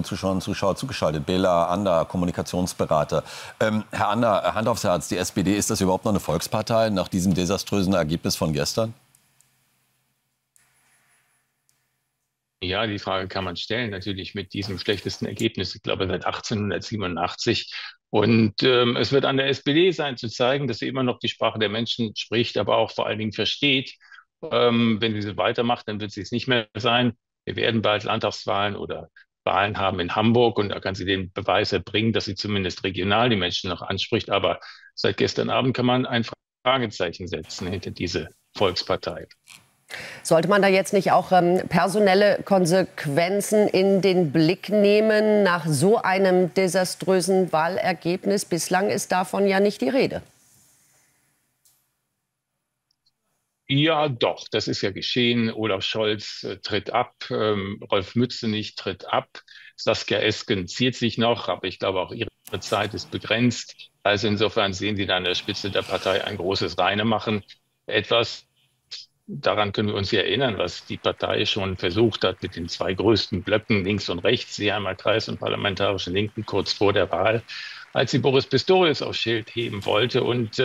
Zuschauerinnen und Zuschauer zugeschaltet. Bela Ander, Kommunikationsberater. Herr Ander, Hand aufs Herz, die SPD, ist das überhaupt noch eine Volkspartei nach diesem desaströsen Ergebnis von gestern? Ja, die Frage kann man stellen, natürlich mit diesem schlechtesten Ergebnis, ich glaube, seit 1887. Und es wird an der SPD sein, zu zeigen, dass sie immer noch die Sprache der Menschen spricht, aber auch vor allen Dingen versteht. Wenn sie so weitermacht, dann wird sie es nicht mehr sein. Wir werden bald Landtagswahlen oder Wahlen haben in Hamburg und da kann sie den Beweis erbringen, dass sie zumindest regional die Menschen noch anspricht. Aber seit gestern Abend kann man ein Fragezeichen setzen hinter diese Volkspartei. Sollte man da jetzt nicht auch personelle Konsequenzen in den Blick nehmen nach so einem desaströsen Wahlergebnis? Bislang ist davon ja nicht die Rede. Ja, doch, das ist ja geschehen. Olaf Scholz tritt ab, Rolf Mützenich tritt ab, Saskia Esken zieht sich noch, aber ich glaube auch ihre Zeit ist begrenzt. Also insofern sehen Sie da an der Spitze der Partei ein großes Reinemachen. Etwas, daran können wir uns ja erinnern, was die Partei schon versucht hat mit den zwei größten Blöcken links und rechts, Seeheimer Kreis und Parlamentarische Linken, kurz vor der Wahl, als sie Boris Pistorius aufs Schild heben wollte und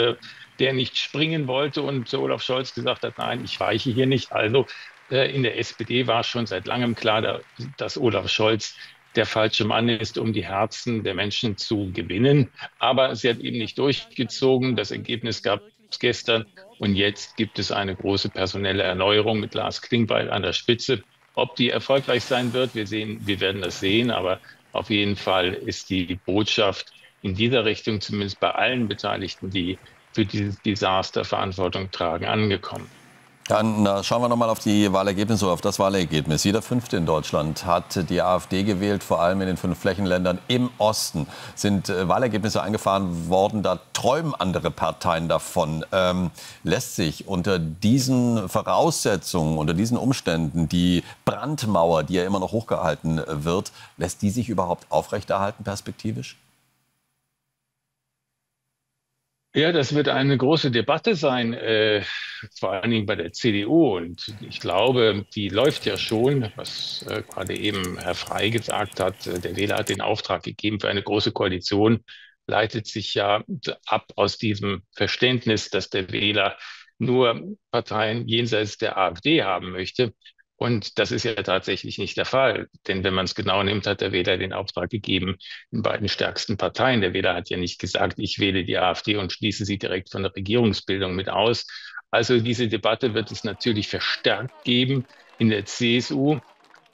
der nicht springen wollte und Olaf Scholz gesagt hat, nein, ich weiche hier nicht. Also in der SPD war schon seit langem klar, dass Olaf Scholz der falsche Mann ist, um die Herzen der Menschen zu gewinnen. Aber sie hat eben nicht durchgezogen. Das Ergebnis gab es gestern. Und jetzt gibt es eine große personelle Erneuerung mit Lars Klingbeil an der Spitze. Ob die erfolgreich sein wird, wir werden das sehen. Aber auf jeden Fall ist die Botschaft in dieser Richtung, zumindest bei allen Beteiligten, die für dieses Desaster Verantwortung tragen, angekommen. Dann schauen wir noch mal auf die Wahlergebnisse, auf das Wahlergebnis. Jeder Fünfte in Deutschland hat die AfD gewählt, vor allem in den 5 Flächenländern im Osten sind Wahlergebnisse eingefahren worden. Da träumen andere Parteien davon. Lässt sich unter diesen Voraussetzungen, unter diesen Umständen die Brandmauer, die ja immer noch hochgehalten wird, lässt die sich überhaupt aufrechterhalten perspektivisch? Ja, das wird eine große Debatte sein, vor allen Dingen bei der CDU. Und ich glaube, die läuft ja schon, was gerade eben Herr Frey gesagt hat. Der Wähler hat den Auftrag gegeben für eine große Koalition, leitet sich ja ab aus diesem Verständnis, dass der Wähler nur Parteien jenseits der AfD haben möchte. Und das ist ja tatsächlich nicht der Fall. Denn wenn man es genau nimmt, hat der Wähler den Auftrag gegeben, den beiden stärksten Parteien. Der Wähler hat ja nicht gesagt, ich wähle die AfD und schließe sie direkt von der Regierungsbildung mit aus. Also diese Debatte wird es natürlich verstärkt geben in der CSU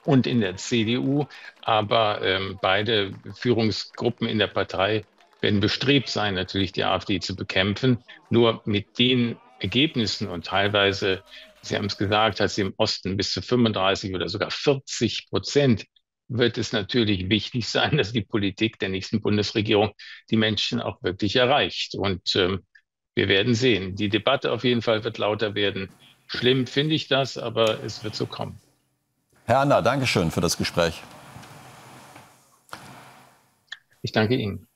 und in der CDU. Aber beide Führungsgruppen in der Partei werden bestrebt sein, natürlich die AfD zu bekämpfen. Nur mit den Ergebnissen und teilweise, Sie haben es gesagt, hat sie im Osten bis zu 35 oder sogar 40%, wird es natürlich wichtig sein, dass die Politik der nächsten Bundesregierung die Menschen auch wirklich erreicht. Und wir werden sehen. Die Debatte auf jeden Fall wird lauter werden. Schlimm finde ich das, aber es wird so kommen. Herr Ander, danke schön für das Gespräch. Ich danke Ihnen.